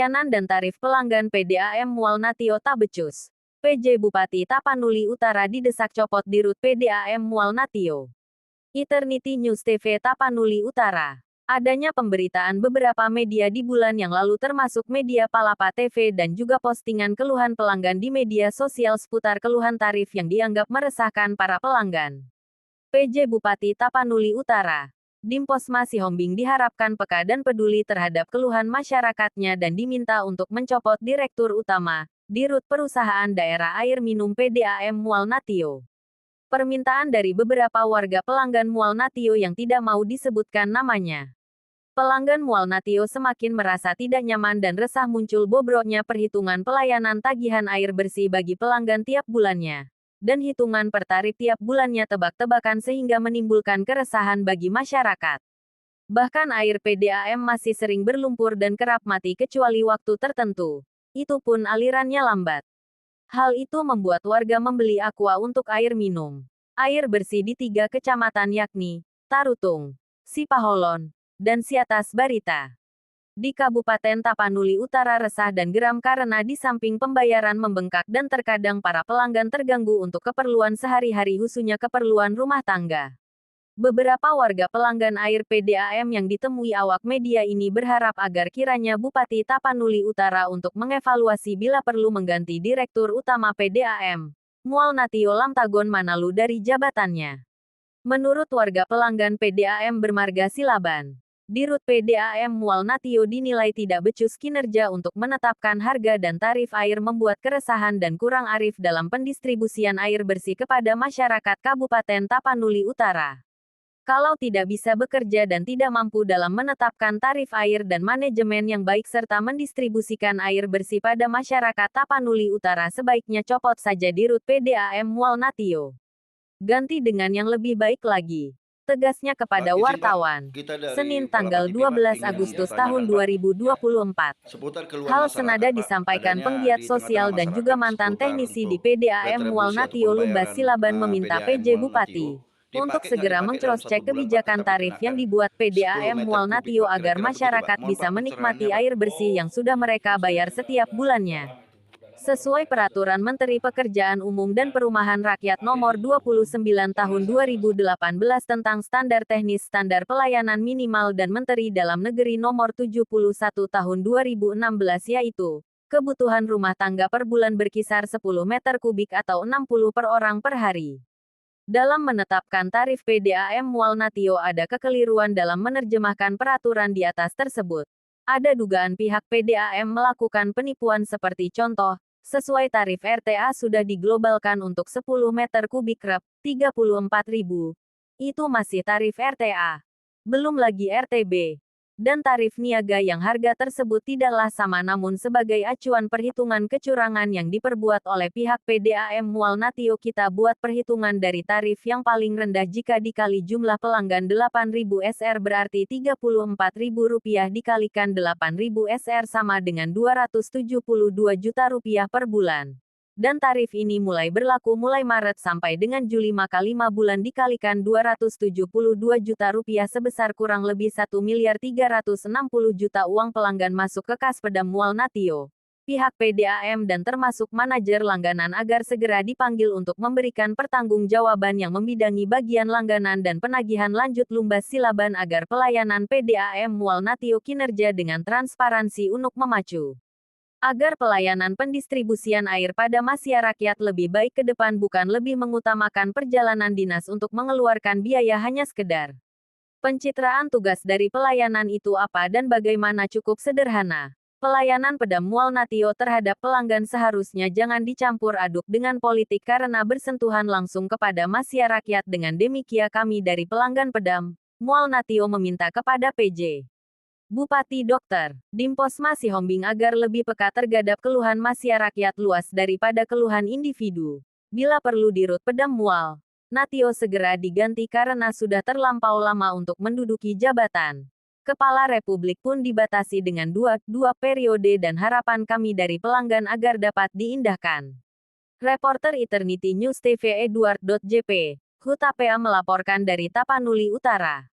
Pelayanan dan tarif pelanggan PDAM Mual Natio tak becus. PJ Bupati Tapanuli Utara didesak copot Dirut PDAM Mual Natio. Eternity News TV Tapanuli Utara. Adanya pemberitaan beberapa media di bulan yang lalu termasuk media Palapa TV dan juga postingan keluhan pelanggan di media sosial seputar keluhan tarif yang dianggap meresahkan para pelanggan. PJ Bupati Tapanuli Utara, Dimposma Sihombing diharapkan peka dan peduli terhadap keluhan masyarakatnya dan diminta untuk mencopot Direktur Utama, Dirut Perusahaan Daerah Air Minum PDAM Mual Natio. Permintaan dari beberapa warga pelanggan Mual Natio yang tidak mau disebutkan namanya. Pelanggan Mual Natio semakin merasa tidak nyaman dan resah muncul bobroknya perhitungan pelayanan tagihan air bersih bagi pelanggan tiap bulannya. Dan hitungan per tarif tiap bulannya tebak-tebakan sehingga menimbulkan keresahan bagi masyarakat. Bahkan air PDAM masih sering berlumpur dan kerap mati kecuali waktu tertentu. Itu pun alirannya lambat. Hal itu membuat warga membeli aqua untuk air minum. Air bersih di 3 kecamatan yakni Tarutung, Sipaholon, dan Siatas Barita. Di Kabupaten Tapanuli Utara resah dan geram karena di samping pembayaran membengkak dan terkadang para pelanggan terganggu untuk keperluan sehari-hari khususnya keperluan rumah tangga. Beberapa warga pelanggan air PDAM yang ditemui awak media ini berharap agar kiranya Bupati Tapanuli Utara untuk mengevaluasi bila perlu mengganti Direktur Utama PDAM, Mual Natio Lamtagon Manalu dari jabatannya. Menurut warga pelanggan PDAM bermarga Silaban, Dirut PDAM Mual Natio dinilai tidak becus kinerja untuk menetapkan harga dan tarif air membuat keresahan dan kurang arif dalam pendistribusian air bersih kepada masyarakat Kabupaten Tapanuli Utara. Kalau tidak bisa bekerja dan tidak mampu dalam menetapkan tarif air dan manajemen yang baik serta mendistribusikan air bersih pada masyarakat Tapanuli Utara sebaiknya copot saja Dirut PDAM Mual Natio. Ganti dengan yang lebih baik lagi. Tegasnya kepada Pak, izin Pak, wartawan. kita dari Senin Palapa tanggal TV Pak, 12 ingin Agustus tahun bertanyakan Pak, 2024. seputar keluhan Hal masyarakat senada Pak, disampaikan adanya penggiat di tengah-tengah sosial dan juga masyarakat mantan seputar teknisi di untuk PDAM Mual retribusi atau Natio Lumbas pembayaran Silaban meminta PDAM PJ Mual Bupati Natio, untuk nggak segera dipakai dalam 1 meng-cross-check bulan Pak, kebijakan tapi tarif yang kenakan dibuat 10 PDAM meter Mual kubik Natio Pak, agar kira-kira begitu Pak. masyarakat Mohon bisa Pak menikmati pencerahannya Pak. air bersih yang sudah mereka bayar setiap bulannya. Sesuai Peraturan Menteri Pekerjaan Umum dan Perumahan Rakyat Nomor 29 Tahun 2018 tentang Standar Teknis Standar Pelayanan Minimal dan Menteri Dalam Negeri Nomor 71 Tahun 2016 yaitu, kebutuhan rumah tangga per bulan berkisar 10 meter kubik atau 60 per orang per hari. Dalam menetapkan tarif PDAM Mual Natio ada kekeliruan dalam menerjemahkan peraturan di atas tersebut. Ada dugaan pihak PDAM melakukan penipuan seperti contoh, sesuai tarif RTA sudah diglobalkan untuk 10 meter kubik rep, 34.000. Itu masih tarif RTA. Belum lagi RTB. Dan tarif niaga yang harga tersebut tidaklah sama namun sebagai acuan perhitungan kecurangan yang diperbuat oleh pihak PDAM Mual Natio kita buat perhitungan dari tarif yang paling rendah jika dikali jumlah pelanggan 8.000 SR berarti Rp34.000 dikalikan 8.000 SR sama dengan Rp272 juta per bulan. Dan tarif ini mulai berlaku mulai Maret sampai dengan Juli maka 5 bulan dikalikan Rp272 juta sebesar kurang lebih 1.360 juta uang pelanggan masuk ke kas Pedam Mual Natio. Pihak PDAM dan termasuk manajer langganan agar segera dipanggil untuk memberikan pertanggungjawaban yang membidangi bagian langganan dan penagihan lanjut Lumbas Silaban agar pelayanan PDAM Mual Natio kinerja dengan transparansi untuk memacu. Agar pelayanan pendistribusian air pada masyarakat lebih baik ke depan bukan lebih mengutamakan perjalanan dinas untuk mengeluarkan biaya hanya sekedar. Pencitraan tugas dari pelayanan itu apa dan bagaimana cukup sederhana. Pelayanan Pedam Mual Natio terhadap pelanggan seharusnya jangan dicampur aduk dengan politik karena bersentuhan langsung kepada masyarakat dengan demikian kami dari pelanggan Pedam Mual Natio meminta kepada PJ Bupati Dr. Dimposma Sihombing agar lebih peka terhadap keluhan masyarakat luas daripada keluhan individu. Bila perlu Dirut Pedam Mual Natio segera diganti karena sudah terlampau lama untuk menduduki jabatan. Kepala Republik pun dibatasi dengan dua periode dan harapan kami dari pelanggan agar dapat diindahkan. Reporter Eternity News TV Edward.jp, Hutapea melaporkan dari Tapanuli Utara.